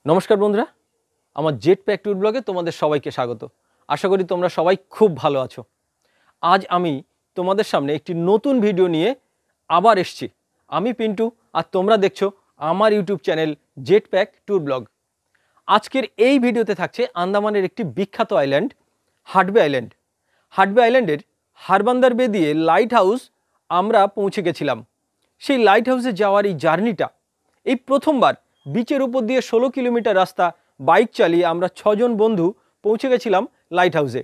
नमस्कार बंधुरा आमार जेट पैक टूर ब्लगे तुम्हादेर सबाइके स्वागत। आशा करी तोमरा सबाई खूब भालो आछो। आज आमी तोमादेर सामने एकटी नतून भिडियो निये आबार एसेछि। आमी पिंटू आर तोमरा देखछो आमार YouTube channel jet pack tour blog. आजकेर एई भिडियोते थाकछे आंदामानेर एकटी बिख्यात आइलैंड हाटबे आइलैंड। हाटबे आइलैंडेर हारबान्दार बे दिये लाइट हाउस आमरा पौंछे गेछिलाम। सेई लाइट हाउसे जाওয়ার এই জার্নিটা এই প্রথমবার बीचर ऊपर दिए 16 किलोमीटर रास्ता बाइक चालिए आमरा 6 जन बंधु पौंछे गेछिलाम लाइट हाउसे।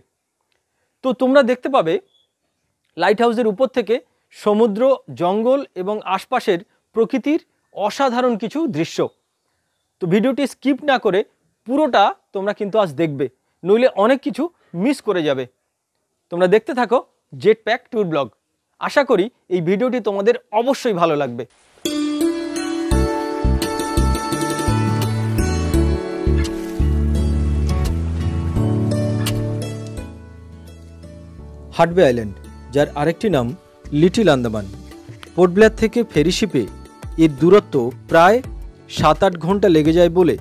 तो तोमरा देखते पाबे लाइट हाउसेर ऊपर थेके समुद्र जंगल एवं आशपाशेर प्रकृतिर असाधारण किछु दृश्य। तो भिडियोटी स्किप ना करे पुरोटा तोमरा किन्तु आज देखबे, नइले अनेक किछु मिस करे जाबे। तोमरा देखते थाको जेट पैक टूर ब्लग। आशा करी এই ভিডিওটি তোমাদের অবশ্যই ভালো লাগবে। हाटबे आइलैंड जार आरेकटी नाम लिटिल आंदामान। पोर्ट ब्लेयर थेके फेरी शिपे एर दूरत्व प्राय 7-8 घंटा लेगे जाए बोले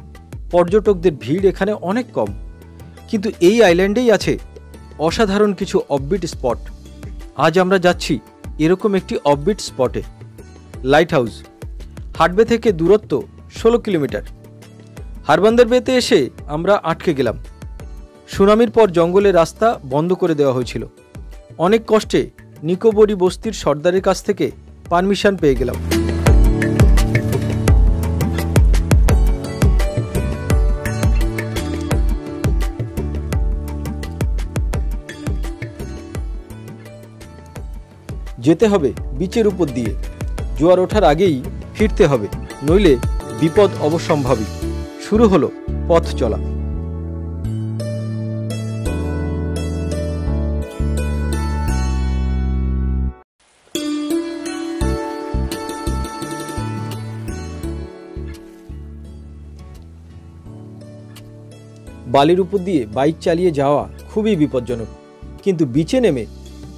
पर्यटकदेर भीड़ एखाने अनेक कम। किन्तु एई आइलैंडेई आछे असाधारण किछु अफबिट स्पट। आज आमरा जाচ্ছি एरकम एकटी अफबिट स्पटे। लाइट हाउस हाटबे थेके दूरत्व 16 किलोमीटर। हारबान्दार बेते एसे आमरा आटके गेलाम। सुनामिर पर जंगलेर रास्ता बंद करे देওয়া হয়েছিল। अनेक कष्टे निकोबरी बस्तिर सरदारेर काछ थेके पारमिशन पेये गेलाम। जेते हबे बीचेर ऊपर दिए, जोयार ओठार आगेई फिरते हबे, नइले विपद अवश्यम्भावी। शुरू हलो पथ चला। बालिर ऊपर दिए बाइक चालिए जावा खूबई विपज्जनक, किन्तु बीचे नेमे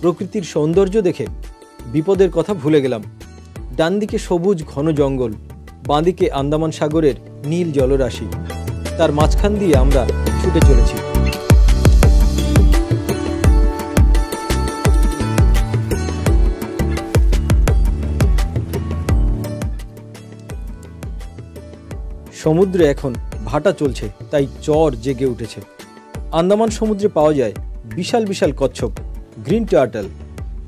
प्रकृतिर सौंदर्य देखे विपदेर कथा भूले गेलाम। डान दिके सबुज घन जंगल, बाঁ दिके आंदामान सागरेर नील जलराशि, तार माझखान दिए आमरा छुटे चलेछि। समुद्रे एखन भाटा चलছে, তাই চর জেগে উঠেছে। আন্দামান সমুদ্রে পাওয়া যায় বিশাল বিশাল কচ্ছপ, গ্রিন টার্টল।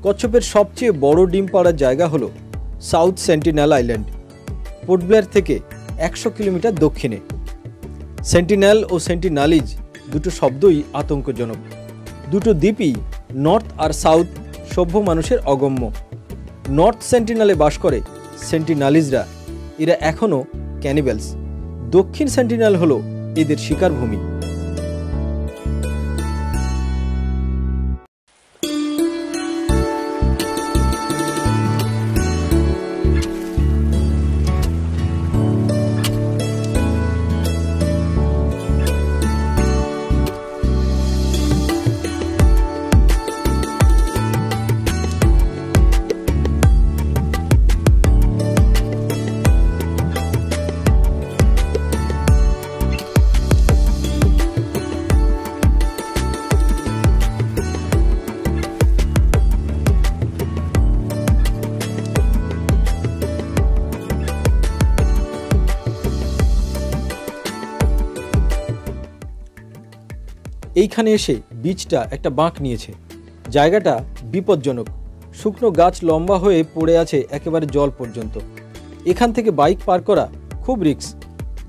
কচ্ছপের সবচেয়ে বড় ডিম পাড়ার জায়গা হলো south sentinel island, port Blair থেকে 100 কিলোমিটার দক্ষিণে। সেন্টিনেল ও সেন্টিনালিজ দুটো শব্দই আতঙ্কজনক। দুটো দ্বীপই নর্থ আর সাউথ সভ্য মানুষের অগম্য। নর্থ সেন্টিনেলে বাস করে সেন্টিনালিজরা, এরা এখনও ক্যানিবেলস। दक्षिण सेंटिनेल हलो एদের शिकार भूमि। এইখানে এসে বিচটা একটা বাঁক নিয়েছে। জায়গাটা বিপজ্জনক। শুকনো গাছ লম্বা হয়ে পড়ে আছে একেবারে জল পর্যন্ত। এখান থেকে বাইক পার করা খুব রিস্ক।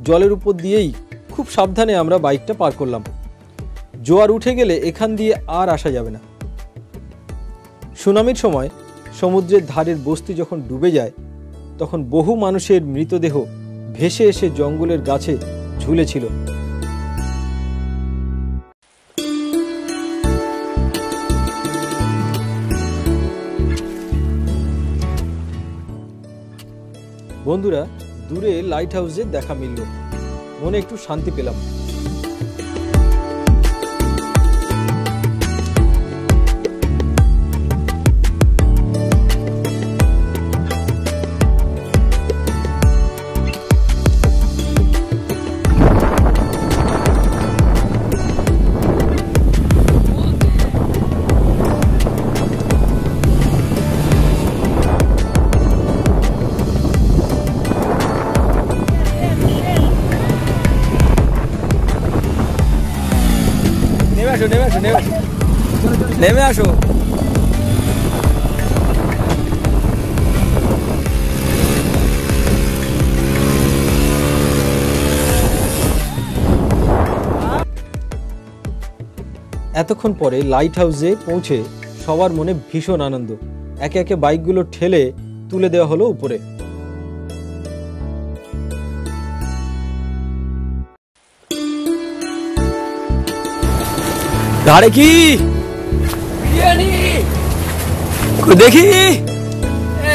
জলের উপর দিয়েই খুব সাবধানে আমরা বাইকটা পার করলাম। জোয়ার উঠে গেলে এখান দিয়ে আর আসা যাবে না। সুনামির সময় সমুদ্রের ধারের বস্তি যখন ডুবে যায়, তখন বহু মানুষের মৃতদেহ ভেসে এসে জঙ্গলের গাছে ঝুলেছিল। বন্ধুরা, দূরে লাইট হাউসে দেখা মিলল, মনে একটু শান্তি পেলাম। আসো নেমে আসো নেমে আসো। এতক্ষণ পরে লাইট হাউসে পৌঁছে সবার মনে ভীষণ আনন্দ। একে একে বাইকগুলো ঠেলে তুলে দেওয়া হলো উপরে। গাড়ি কি বিরিয়ানি দেখি,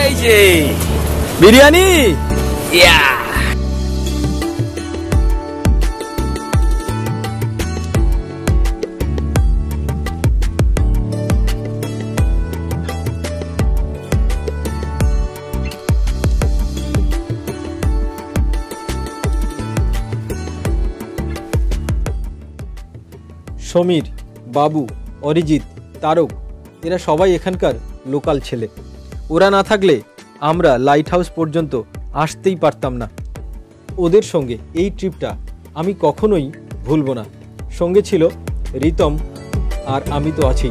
এই যে বিরিয়ানি। সমীর, বাবু, অরিজিৎ, তারক এরা সবাই এখানকার লোকাল ছেলে। ওরা না থাকলে আমরা লাইট হাউস পর্যন্ত আসতেই পারতাম না। ওদের সঙ্গে এই ট্রিপটা আমি কখনোই ভুলব না। সঙ্গে ছিল রিতম, আর আমি তো আছি।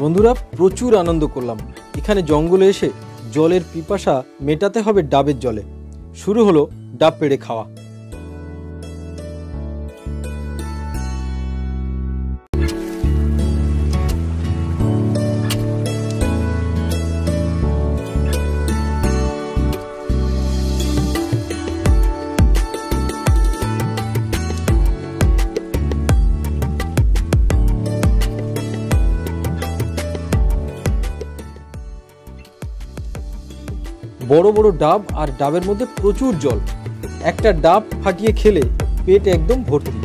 বন্ধুরা, প্রচুর আনন্দ করলাম। এখানে জঙ্গলে এসে জলের পিপাসা মেটাতে হবে ডাবের জলে। শুরু হলো ডাব পেড়ে খাওয়া। বড় বড় ডাব, আর ডাবের মধ্যে প্রচুর জল। একটা ডাব ফাটিয়ে খেলে পেট একদম ভর্তি।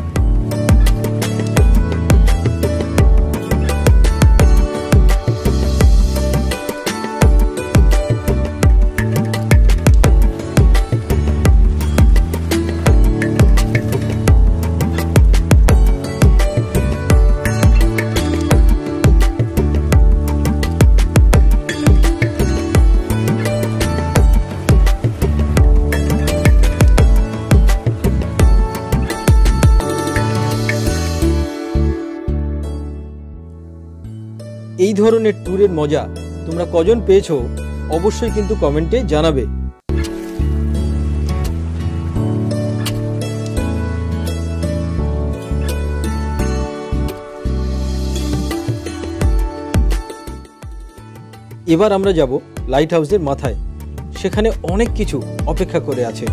এই ধরনের ট্যুরের মজা তোমরা কজন পেয়েছো অবশ্যই কিন্তু কমেন্টে জানাবে। এবার আমরা যাব লাইট হাউসের মাথায়। সেখানে অনেক কিছু অপেক্ষা করে আছে।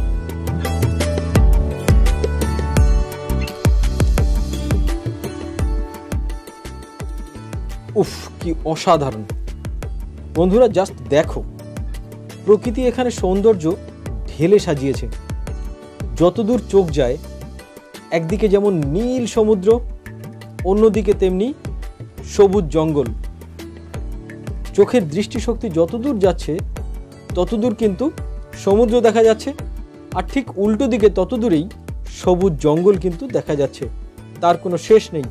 উফ, কি অসাধারণ! বন্ধুরা, জাস্ট দেখো, প্রকৃতি এখানে সৌন্দর্য ঢেলে সাজিয়েছে। যতদূর চোখ যায়, একদিকে যেমন নীল সমুদ্র, অন্যদিকে তেমনি সবুজ জঙ্গল। চোখের দৃষ্টিশক্তি যতদূর যাচ্ছে ততদূর কিন্তু সমুদ্র দেখা যাচ্ছে, আর ঠিক উল্টো দিকে ততদূরেই সবুজ জঙ্গল কিন্তু দেখা যাচ্ছে। তার কোনো শেষ নেই।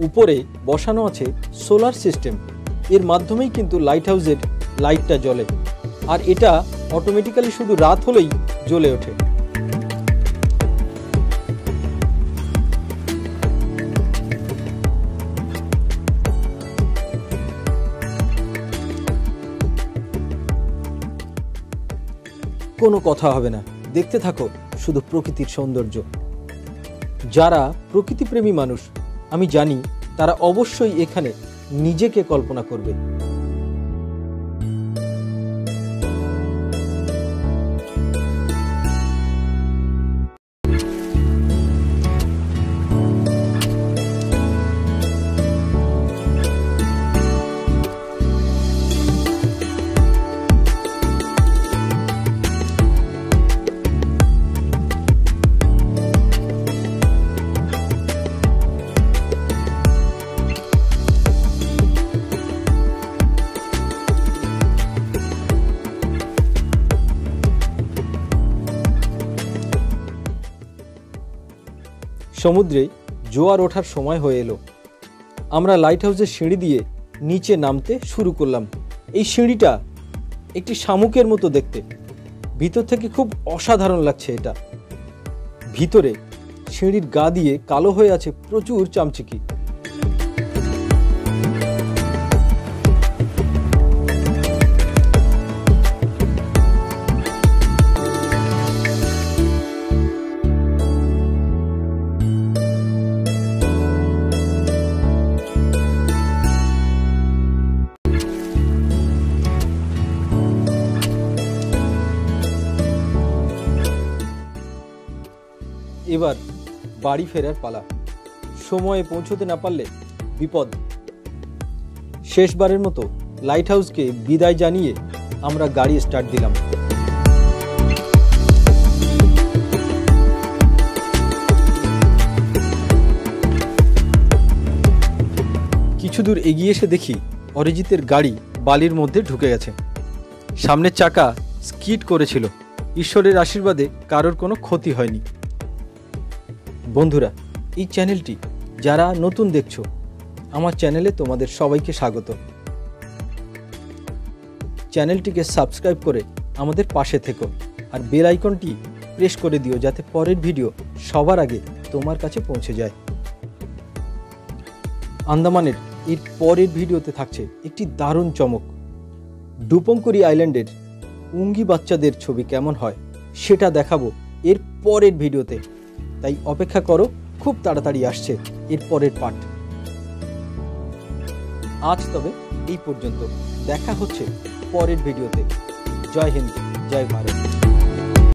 উপরে বসানো আছে সোলার সিস্টেম। এর মাধ্যমেই কিন্তু লাইট হাউসের লাইটটা জ্বলে, আর এটা অটোমেটিক্যালি শুধু রাত হলেই জ্বলে ওঠে। কোনো কথা হবে না, দেখতে থাকো শুধু প্রকৃতির সৌন্দর্য। যারা প্রকৃতিপ্রেমী মানুষ আমি জানি তারা অবশ্যই এখানে নিজেকে কল্পনা করবে। সমুদ্রে জোয়ার ওঠার সময় হয়ে এলো। আমরা লাইট হাউসের সিঁড়ি দিয়ে নিচে নামতে শুরু করলাম। এই সিঁড়িটা একটি শামুকের মতো দেখতে, ভিতর থেকে খুব অসাধারণ লাগছে এটা। ভিতরে সিঁড়ির গা দিয়ে কালো হয়ে আছে প্রচুর চামচিকি। এবার বাড়ি ফেরার পালা। সময়ে পৌঁছতে না পারলে বিপদ। শেষবারের মতো লাইট হাউসকে বিদায় জানিয়ে আমরা গাড়ি স্টার্ট দিলাম। কিছু দূর এগিয়ে এসে দেখি অরিজিতের গাড়ি বালির মধ্যে ঢুকে গেছে। সামনের চাকা স্কিড করেছিল। ঈশ্বরের আশীর্বাদে কারোর কোনো ক্ষতি হয়নি। বন্ধুরা, এই চ্যানেলটি যারা নতুন দেখছো, আমার চ্যানেলে তোমাদের সবাইকে স্বাগত। চ্যানেলটিকে সাবস্ক্রাইব করে আমাদের পাশে থেকো আর বেল আইকনটি প্রেস করে দিও যাতে পরের ভিডিও সবার আগে তোমার কাছে পৌঁছে যায়। আন্দামানের এর পরের ভিডিওতে থাকছে একটি দারুণ চমক। ডুপঙ্করি আইল্যান্ডের উঙ্গি বাচ্চাদের ছবি কেমন হয় সেটা দেখাবো এর পরের ভিডিওতে, তাই অপেক্ষা করো, খুব তাড়াতাড়ি আসছে এর পরের পার্ট। আজ তবে এই পর্যন্ত, দেখা হচ্ছে পরের ভিডিওতে। জয় হিন্দ, জয় ভারত।